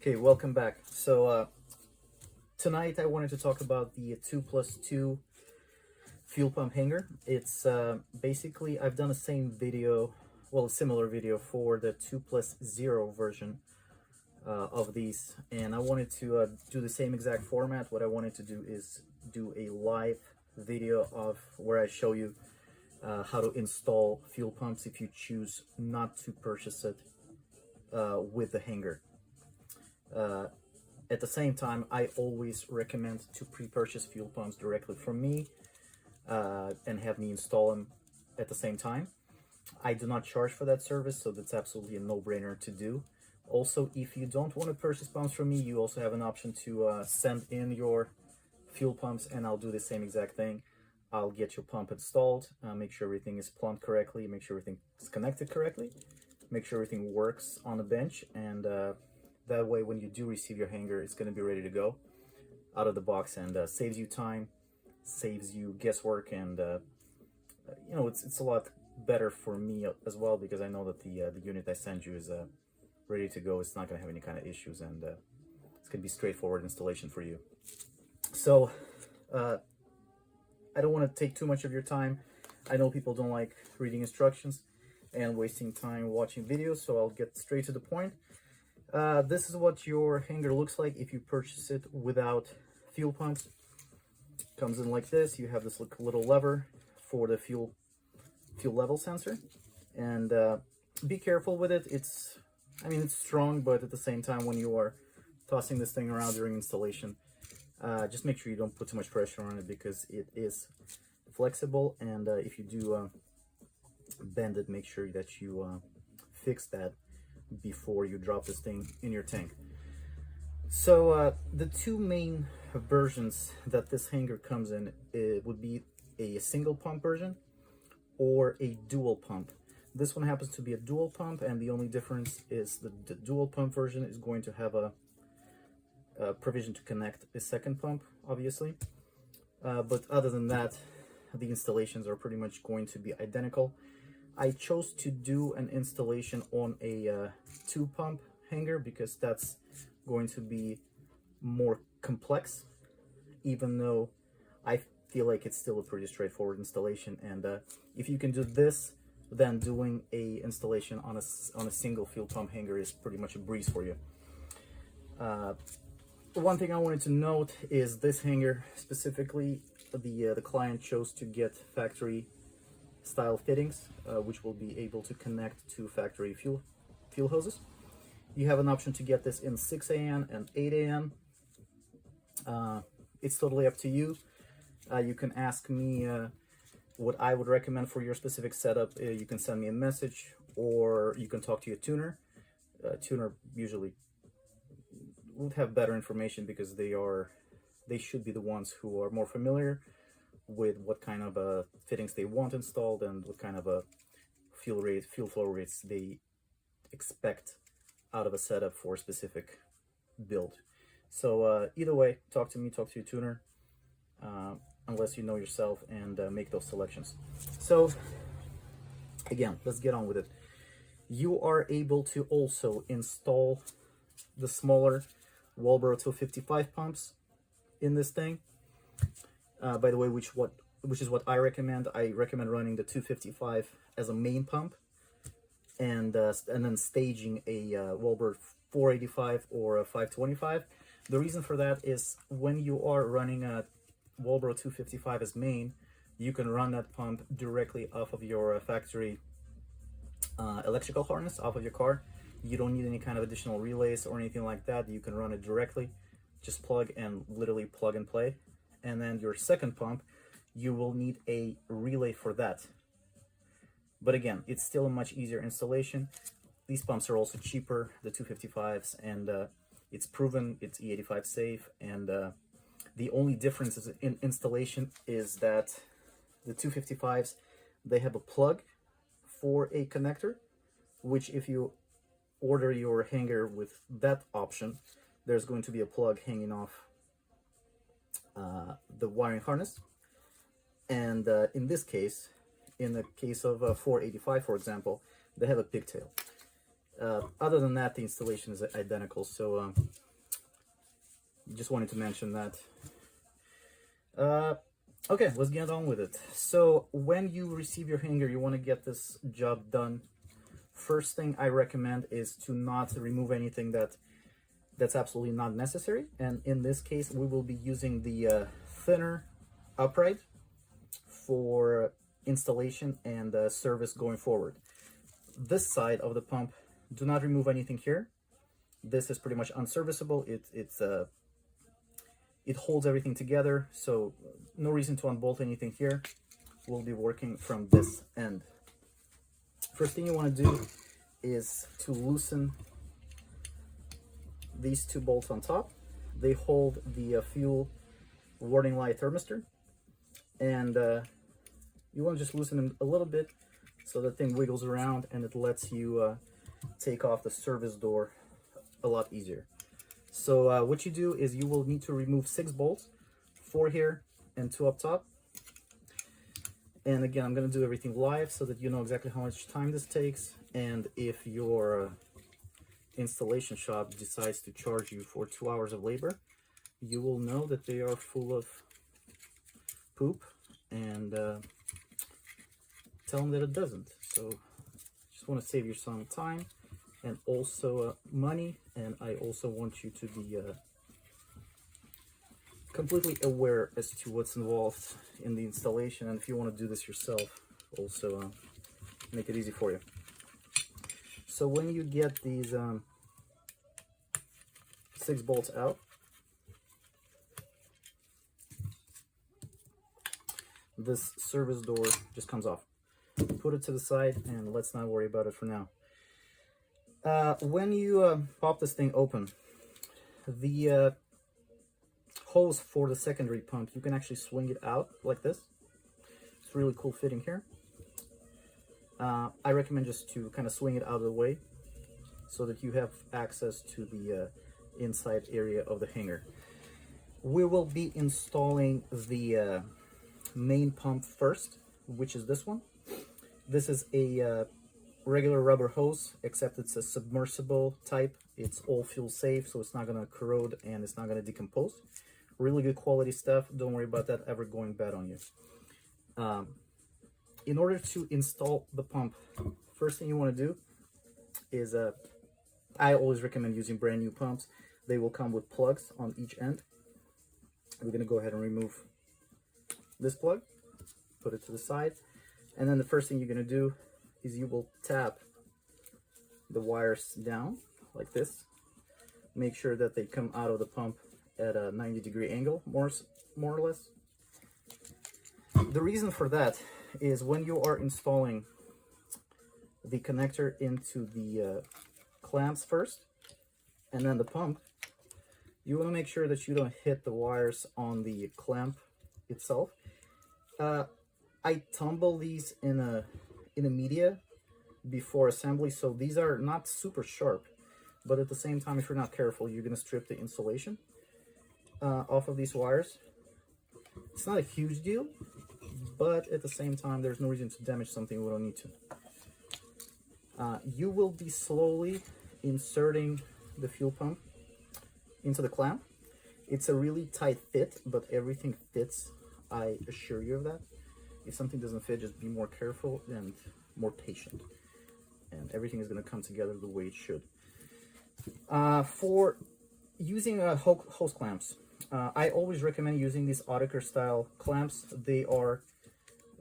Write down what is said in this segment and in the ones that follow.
Okay, welcome back. So tonight I wanted to talk about the 2+2 fuel pump hanger. It's basically, I've done the same video, well, a similar video for the 2+0 version of these, and I wanted to do the same exact format. What I wanted to do is do a live video of where I show you how to install fuel pumps if you choose not to purchase it with the hanger. At the same time, I always recommend to pre-purchase fuel pumps directly from me and have me install them at the same time. I do not charge for that service, so that's absolutely a no-brainer to do. Also, if you don't want to purchase pumps from me, you also have an option to send in your fuel pumps, and I'll do the same exact thing. I'll get your pump installed, make sure everything is plumbed correctly, make sure everything is connected correctly, make sure everything works on the bench, and that way when you do receive your hanger, it's going to be ready to go out of the box, and saves you time, saves you guesswork, and you know, it's a lot better for me as well, because I know that the unit I send you is ready to go. It's not going to have any kind of issues, and it's going to be straightforward installation for you. So I don't want to take too much of your time. I know people don't like reading instructions and wasting time watching videos, so I'll get straight to the point. This is what your hanger looks like if you purchase it without fuel pumps. Comes in like this. You have this little lever for the fuel level sensor, and be careful with it. It's strong, but at the same time, when you are tossing this thing around during installation, just make sure you don't put too much pressure on it, because it is flexible, and if you do bend it, make sure that you fix that before you drop this thing in your tank. So the two main versions that this hanger comes in, it would be a single pump version or a dual pump. This one happens to be a dual pump, and the only difference is the dual pump version is going to have a provision to connect a second pump, obviously, but other than that, the installations are pretty much going to be identical. I chose to do an installation on a 2-pump hanger because that's going to be more complex, even though I feel like it's still a pretty straightforward installation. And if you can do this, then doing a installation on a single fuel pump hanger is pretty much a breeze for you. One thing I wanted to note is this hanger specifically, the client chose to get factory style fittings, which will be able to connect to factory fuel hoses. You have an option to get this in 6 a.m. and 8 a.m. It's totally up to you. You can ask me what I would recommend for your specific setup. You can send me a message, or you can talk to your tuner. Tuner usually would have better information, because they should be the ones who are more familiar with what kind of fittings they want installed, and what kind of fuel flow rates they expect out of a setup for a specific build. So either way, talk to me, talk to your tuner, unless you know yourself, and make those selections. So again, let's get on with it. You are able to also install the smaller Walbro 255 pumps in this thing. By the way, which is what I recommend. I recommend running the 255 as a main pump, and then staging a Walbro 485 or a 525. The reason for that is when you are running a Walbro 255 as main, you can run that pump directly off of your factory electrical harness, off of your car. You don't need any kind of additional relays or anything like that. You can run it directly. Just plug and literally plug and play. And then your second pump, you will need a relay for that. But again, it's still a much easier installation. These pumps are also cheaper, the 255s, and it's proven it's E85 safe. And the only difference in installation is that the 255s, they have a plug for a connector, which if you order your hanger with that option, there's going to be a plug hanging off the wiring harness. And in this case, in the case of 485, for example, they have a pigtail. Other than that, the installation is identical. So just wanted to mention that. Okay, let's get on with it. So when you receive your hanger, you want to get this job done. First thing I recommend is to not remove anything that's absolutely not necessary. And in this case, we will be using the thinner upright for installation and service going forward. This side of the pump, do not remove anything here. This is pretty much unserviceable. It holds everything together, so no reason to unbolt anything here. We'll be working from this end. First thing you want to do is to loosen these two bolts on top. They hold the fuel warning light thermistor, and you want to just loosen them a little bit so the thing wiggles around and it lets you take off the service door a lot easier. So what you do is you will need to remove 6 bolts, 4 here and 2 up top. And again, I'm going to do everything live so that you know exactly how much time this takes, and if your installation shop decides to charge you for 2 hours of labor, you will know that they are full of poop, and tell them that it doesn't. So just want to save you some time and also money, and I also want you to be completely aware as to what's involved in the installation, and if you want to do this yourself, also make it easy for you. So when you get these 6 bolts out, this service door just comes off. Put it to the side and let's not worry about it for now. When you pop this thing open, the hose for the secondary pump, you can actually swing it out like this. It's really cool fitting here. I recommend just to kind of swing it out of the way so that you have access to the inside area of the hanger. We will be installing the main pump first, which is this one. This is a regular rubber hose, except it's a submersible type. It's all fuel safe, so it's not going to corrode and it's not going to decompose. Really good quality stuff. Don't worry about that ever going bad on you. In order to install the pump, first thing you want to do is, I always recommend using brand new pumps. They will come with plugs on each end. We're going to go ahead and remove this plug, put it to the side, and then the first thing you're going to do is you will tap the wires down like this. Make sure that they come out of the pump at a 90-degree angle, more or less. The reason for that is when you are installing the connector into the clamps first and then the pump, you want to make sure that you don't hit the wires on the clamp itself. I tumble these in a media before assembly, so these are not super sharp, but at the same time, if you're not careful, you're going to strip the insulation off of these wires. It's not a huge deal, but at the same time, there's no reason to damage something we don't need to. You will be slowly inserting the fuel pump into the clamp. It's a really tight fit, but everything fits, I assure you of that. If something doesn't fit, just be more careful and more patient, and everything is going to come together the way it should. For using hose clamps, I always recommend using these Audacre style clamps. They are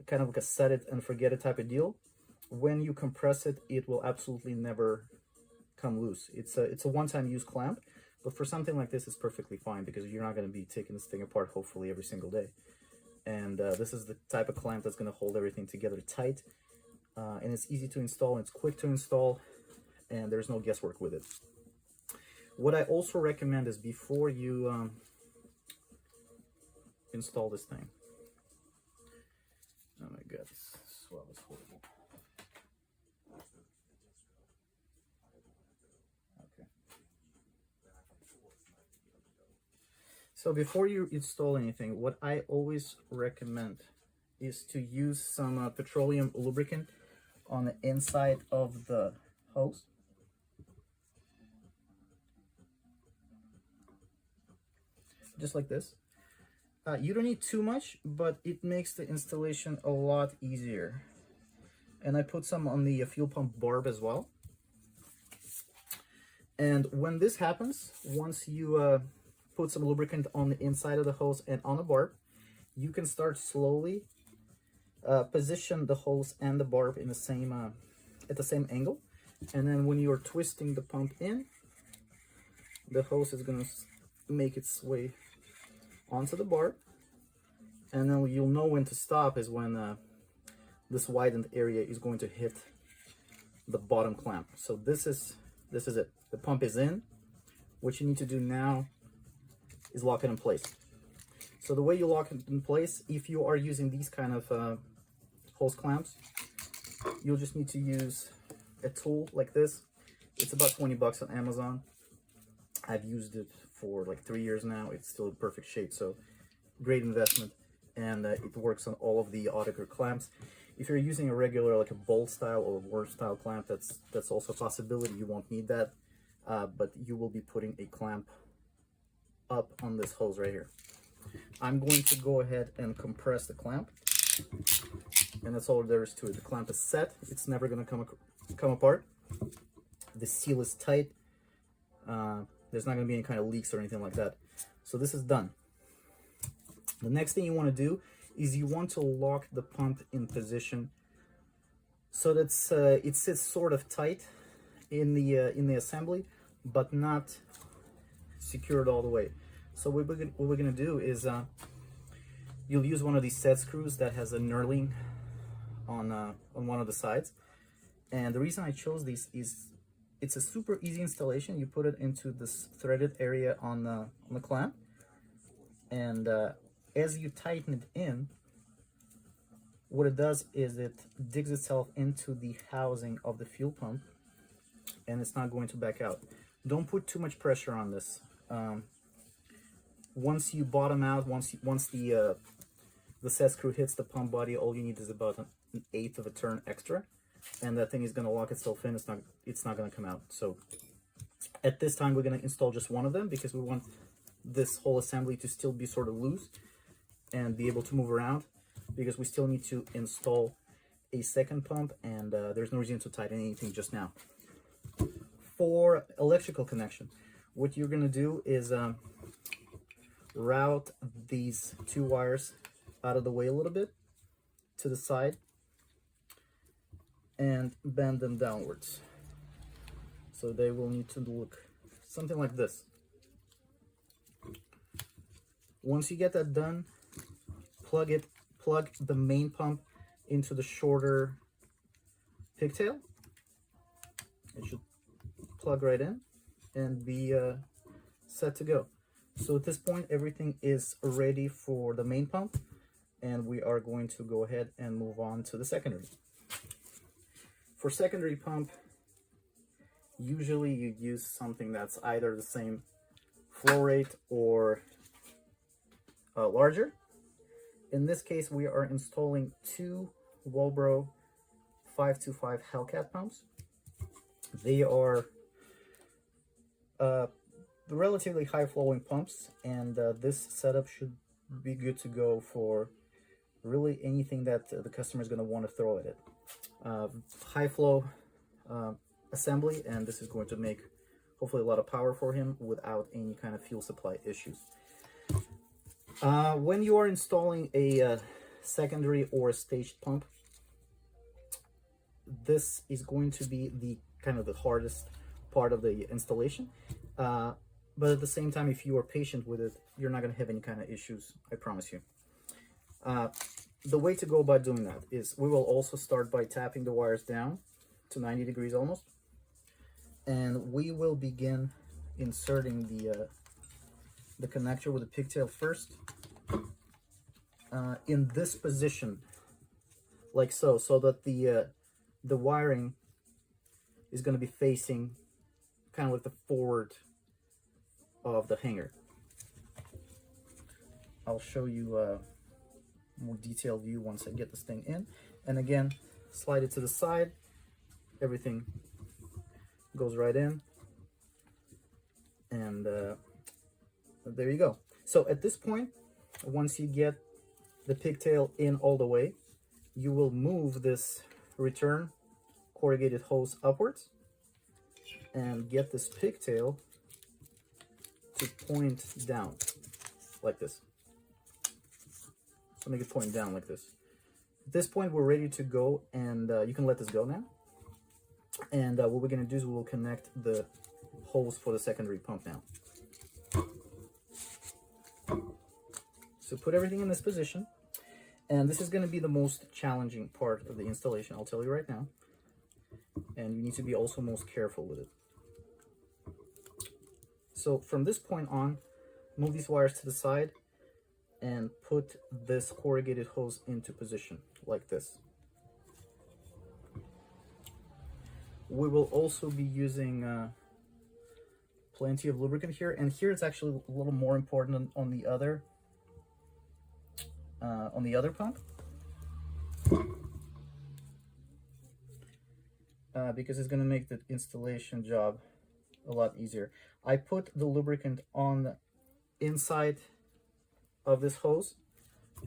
kind of like a set it and forget it type of deal. When you compress it, it will absolutely never come loose. It's a one-time use clamp, but for something like this, it's perfectly fine because you're not going to be taking this thing apart hopefully every single day. And this is the type of clamp that's going to hold everything together tight, and it's easy to install, and it's quick to install, and there's no guesswork with it. What I also recommend is before you install this thing, oh my god, this swell is horrible. Okay. So before you install anything, what I always recommend is to use some petroleum lubricant on the inside of the hose. just like this. You don't need too much, but it makes the installation a lot easier. And I put some on the fuel pump barb as well. And when this happens, once you put some lubricant on the inside of the hose and on the barb, you can start slowly position the hose and the barb in the same at the same angle. And then when you're twisting the pump in, the hose is going to make its way onto the barb, and then you'll know when to stop is when this widened area is going to hit the bottom clamp. So this is it. The pump is in. What you need to do now is lock it in place. So the way you lock it in place, if you are using these kind of hose clamps, you'll just need to use a tool like this. It's about 20 bucks on Amazon. I've used it for like 3 years now. It's still in perfect shape, so great investment, and it works on all of the Auditor clamps. If you're using a regular, like a bolt style or wart style clamp, that's also a possibility. You won't need that, but you will be putting a clamp up on this hose right here. I'm going to go ahead and compress the clamp, and that's all there is to it. The clamp is set. It's never going to come apart. The seal is tight. There's not going to be any kind of leaks or anything like that. So this is done. The next thing you want to do is you want to lock the pump in position so that it sits sort of tight in the assembly, but not secured all the way. So what we're going to do is you'll use one of these set screws that has a knurling on one of the sides. And the reason I chose these is it's a super easy installation. You put it into this threaded area on the clamp, and as you tighten it in, what it does is it digs itself into the housing of the fuel pump, and it's not going to back out. Don't put too much pressure on this. Once you bottom out, once the set screw hits the pump body, all you need is about an eighth of a turn extra, and that thing is going to lock itself in. It's not going to come out. So at this time, we're going to install just one of them because we want this whole assembly to still be sort of loose and be able to move around, because we still need to install a second pump, and there's no reason to tighten anything just now. For electrical connection, what you're going to do is route these two wires out of the way a little bit to the side and bend them downwards. So they will need to look something like this. Once you get that done, plug the main pump into the shorter pigtail. It should plug right in and be set to go. So at this point, everything is ready for the main pump, and we are going to go ahead and move on to the secondary. For secondary pump, usually you use something that's either the same flow rate or larger. In this case, we are installing two Walbro 525 Hellcat pumps. They are relatively high flowing pumps, and this setup should be good to go for really anything that the customer is going to want to throw at it. High flow assembly, and this is going to make hopefully a lot of power for him without any kind of fuel supply issues. When you are installing a secondary or a staged pump, this is going to be the kind of the hardest part of the installation. But at the same time, if you are patient with it, you're not going to have any kind of issues, I promise you. The way to go about doing that is we will also start by tapping the wires down to 90 degrees almost. And we will begin inserting the connector with the pigtail first in this position, like so, so that the wiring is going to be facing kind of like the forward of the hanger. I'll show you a more detailed view once I get this thing in. And again, slide it to the side. Everything goes right in. And there you go. So at this point, once you get the pigtail in all the way, you will move this return corrugated hose upwards and get this pigtail to point down like this. So make it point down like this. At this point, we're ready to go, and you can let this go now. And what we're going to do is we will connect the hose for the secondary pump now. So put everything in this position, and this is going to be the most challenging part of the installation, I'll tell you right now. And you need to be also most careful with it. So from this point on, move these wires to the side and put this corrugated hose into position like this. We will also be using plenty of lubricant here, and here it's actually a little more important on the other pump, because it's going to make the installation job a lot easier. I put the lubricant on the inside of this hose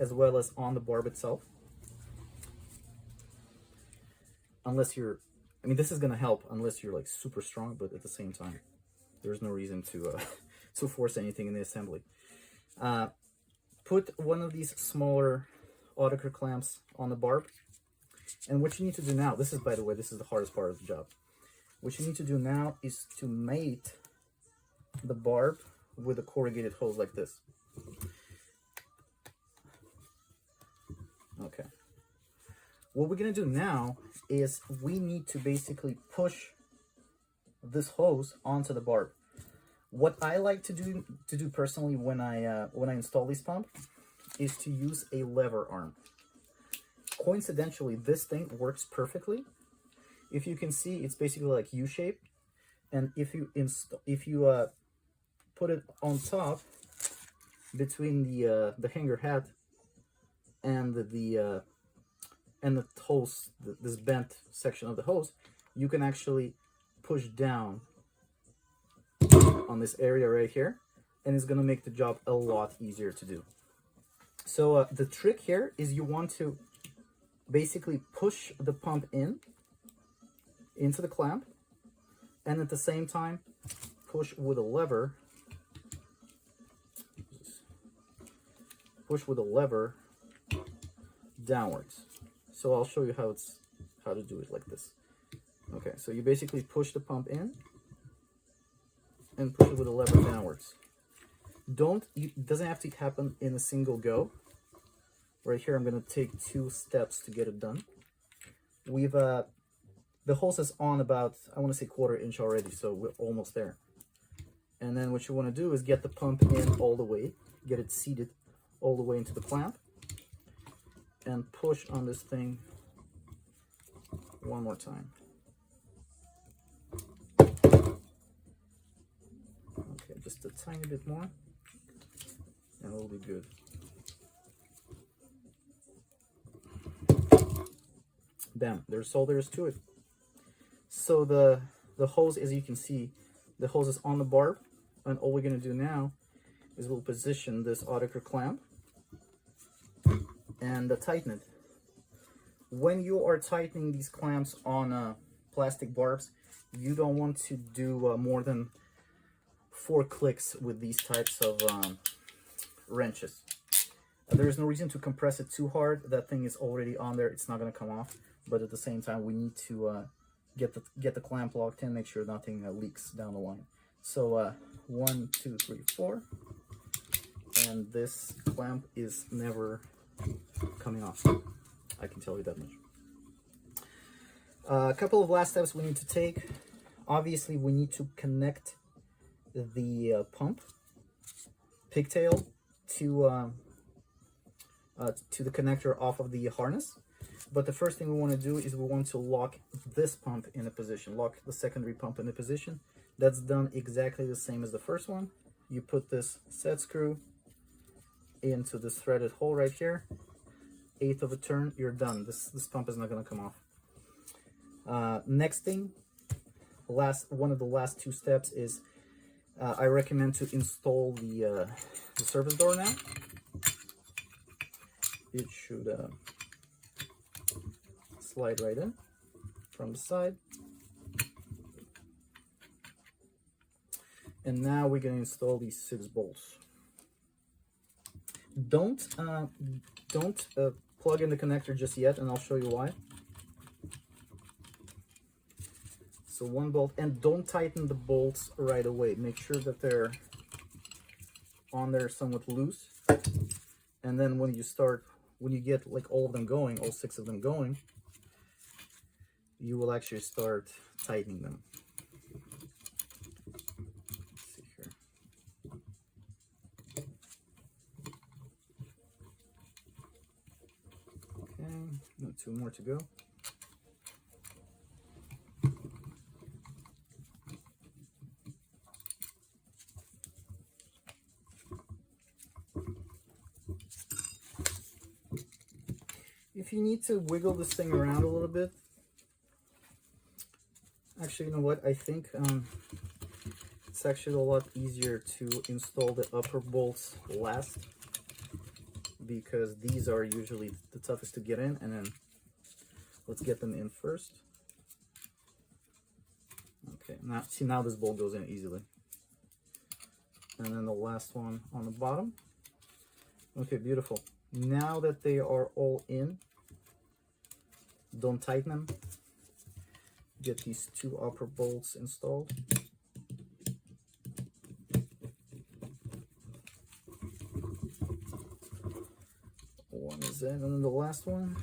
as well as on the barb itself. Unless you're, I mean, this is going to help unless you're like super strong, but at the same time, there's no reason to to force anything in the assembly. Put one of these smaller autocre clamps on the barb. And what you need to do now, this is, by the way, this is the hardest part of the job. What you need to do now is to mate the barb with a corrugated hose like this. Okay. What we're going to do now is we need to basically push this hose onto the barb. What I like to do personally when I install this pump is to use a lever arm. Coincidentally, this thing works perfectly. If you can see, it's basically like U-shaped, and if you put it on top between the hanger head and the hose, this bent section of the hose, you can actually push down on this area right here, and it's gonna make the job a lot easier to do. So the trick here is you want to basically push the pump into the clamp, and at the same time push with a lever downwards. So I'll show you how to do it like this. Okay, so you basically push the pump in and push it with a lever downwards. It doesn't have to happen in a single go. Right here, I'm going to take 2 steps to get it done. The hose is on about, I want to say 1/4 inch already, so we're almost there. And then what you want to do is get the pump in all the way, get it seated all the way into the clamp, and push on this thing one more time. Okay, just a tiny bit more, and we'll be good. Bam, there's all there is to it. So the hose, as you can see, the hose is on the barb, and all we're going to do now is we'll position this autocre clamp and tighten it. When you are tightening these clamps on plastic barbs, you don't want to do more than 4 clicks with these types of wrenches. There is no reason to compress it too hard. That thing is already on there, it's not going to come off. But at the same time, we need to get the clamp locked in, make sure nothing leaks down the line. So 1, 2, 3, 4, and this clamp is never coming off. I can tell you that much. A couple of last steps we need to take. Obviously, we need to connect the pump pigtail to the connector off of the harness. But the first thing we want to do is we want to lock this pump in a position, lock the secondary pump in a position. That's done exactly the same as the first one. You put this set screw into this threaded hole right here. 1/8 of a turn, you're done. This pump is not going to come off. Next thing, one of the last 2 steps is I recommend to install the service door now. It should slide right in from the side. And now we're going to install these 6 bolts. Don't plug in the connector just yet, and I'll show you why. So 1 bolt, and don't tighten the bolts right away. Make sure that they're on there somewhat loose. And then when you get like all of them going, all 6 of them going, you will actually start tightening them. Let's see here. Okay, 2 more to go. If you need to wiggle this thing around a little bit, actually, you know what? I think it's actually a lot easier to install the upper bolts last, because these are usually the toughest to get in, and then let's get them in first. Okay, now see, now this bolt goes in easily. And then the last one on the bottom. Okay, beautiful. Now that they are all in, don't tighten them. Get these 2 upper bolts installed. One is in, and then the last one.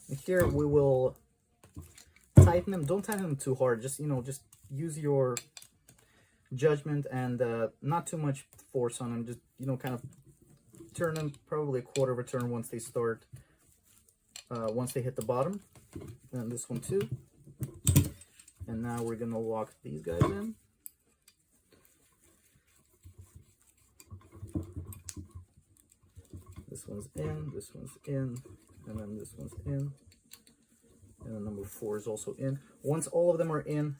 And here we will tighten them. Don't tighten them too hard. Just, just use your judgment and not too much force on them. Just, kind of turn them probably a quarter of a turn once they start, once they hit the bottom. And this one too. And now we're gonna lock these guys in. This one's in, this one's in, and then this one's in. And then number 4 is also in. Once all of them are in,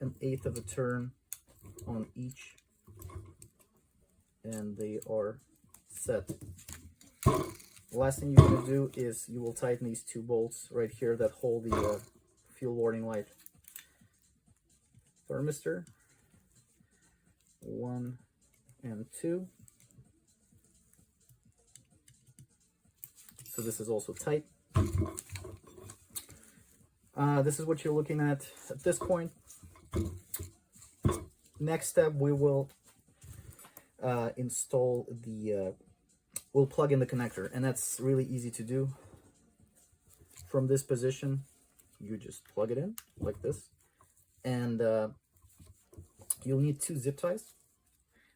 1/8 of a turn on each, and they are set. The last thing you're going to do is you will tighten these 2 bolts right here that hold the fuel warning light thermistor. 1 and 2. So this is also tight. This is what you're looking at this point. Next step, we will install the, we'll plug in the connector, and that's really easy to do. From this position, you just plug it in like this, and you'll need 2 zip ties.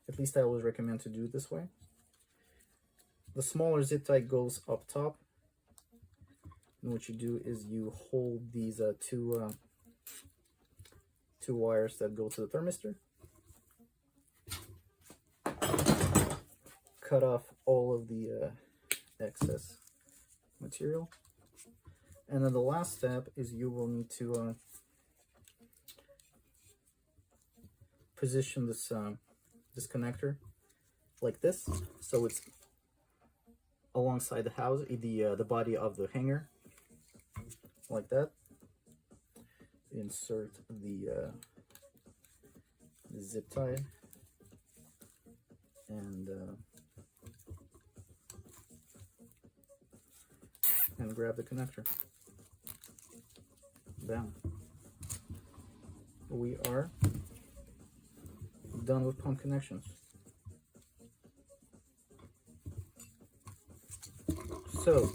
At least I always recommend to do it this way. The smaller zip tie goes up top, and what you do is you hold these two wires that go to the thermistor, cut off all of the excess material, and then the last step is you will need to position this this connector like this, so it's alongside the house, the body of the hanger, like that. Insert the zip tie and grab the connector. Bam. We are done with pump connections. So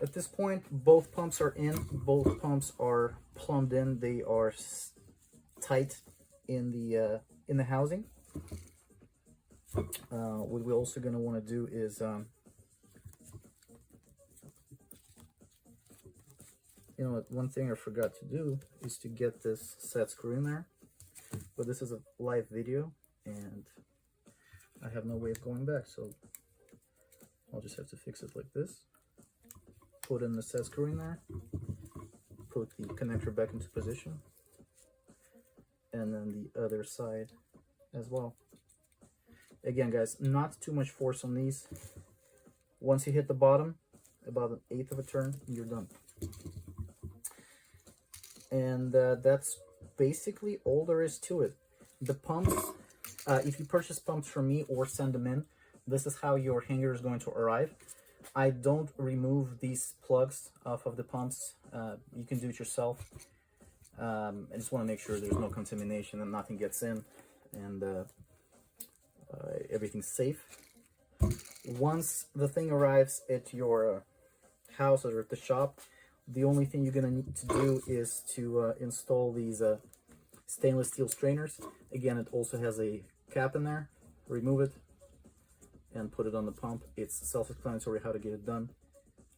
at this point, both pumps are in, both pumps are plumbed in, they are tight in the housing. What we're also going to want to do is you know what, one thing I forgot to do is to get this set screw in there, but this is a live video and I have no way of going back, so I'll just have to fix it like this. put in the set screw in there, put the connector back into position, and then the other side as well. Again, guys, not too much force on these. Once you hit the bottom, about an eighth of a turn, you're done. And that's basically all there is to it. The pumps, if you purchase pumps from me or send them in, this is how your hanger is going to arrive. I don't remove these plugs off of the pumps. You can do it yourself. I just want to make sure there's no contamination and nothing gets in, and everything's safe. Once the thing arrives at your house or at the shop, the only thing you're gonna need to do is to install these stainless steel strainers. Again, it also has a cap in there. Remove it and put it on the pump. It's self-explanatory how to get it done.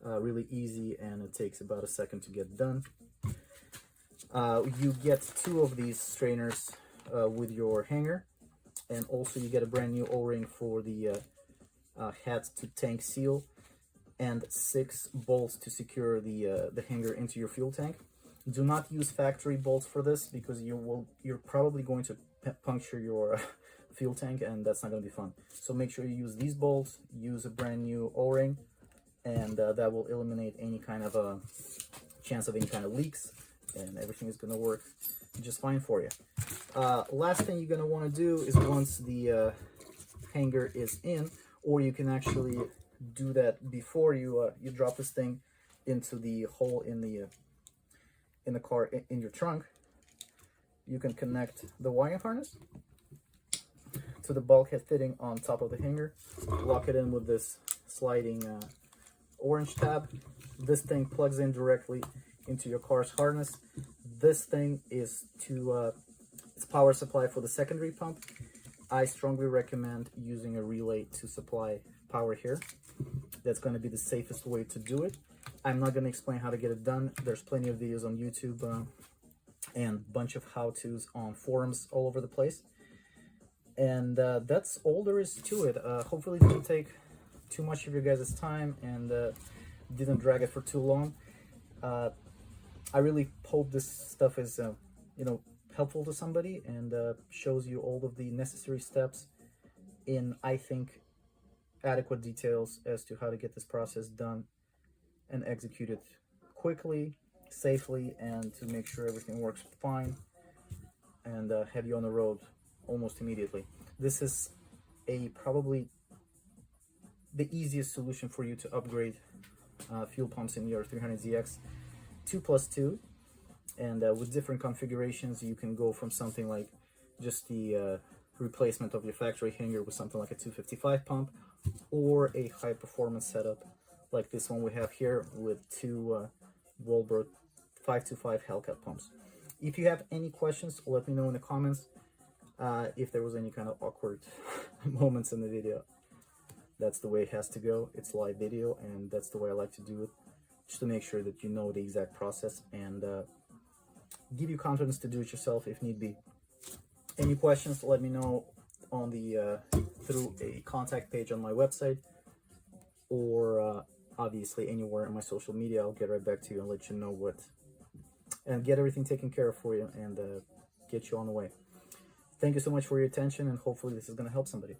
Really easy, and it takes about a second to get done. You get 2 of these strainers with your hanger, and also you get a brand new O-ring for the head to tank seal, and 6 bolts to secure the hanger into your fuel tank. Do not use factory bolts for this, because you're probably going to puncture your fuel tank, and that's not going to be fun. So make sure you use these bolts, use a brand new O-ring, and that will eliminate any kind of a chance of any kind of leaks, and everything is going to work just fine for you. Last thing you're going to want to do is, once the hanger is in, or you can actually do that before you you drop this thing into the hole in the car in your trunk, you can connect the wiring harness to the bulkhead fitting on top of the hanger, lock it in with this sliding orange tab. This thing plugs in directly into your car's harness. This thing is to it's power supply for the secondary pump. I strongly recommend using a relay to supply power here. That's going to be the safest way to do it. I'm not going to explain how to get it done. There's plenty of videos on YouTube and a bunch of how-tos on forums all over the place. And that's all there is to it. Hopefully it didn't take too much of your guys' time and didn't drag it for too long. I really hope this stuff is you know, helpful to somebody, and shows you all of the necessary steps in, I think, adequate details as to how to get this process done and executed quickly, safely, and to make sure everything works fine, and have you on the road almost immediately. This is probably the easiest solution for you to upgrade fuel pumps in your 300ZX 2+2, and with different configurations you can go from something like just the replacement of your factory hanger with something like a 255 pump, or a high performance setup like this one we have here with 2 Walbro 525 Hellcat pumps. If you have any questions, let me know in the comments. If there was any kind of awkward moments in the video, that's the way it has to go. It's live video, and that's the way I like to do it, just to make sure that you know the exact process and give you confidence to do it yourself if need be. Any questions, let me know on the through a contact page on my website, or obviously anywhere on my social media. I'll get right back to you and let you know what, and get everything taken care of for you, and get you on the way. Thank you so much for your attention, and hopefully this is going to help somebody.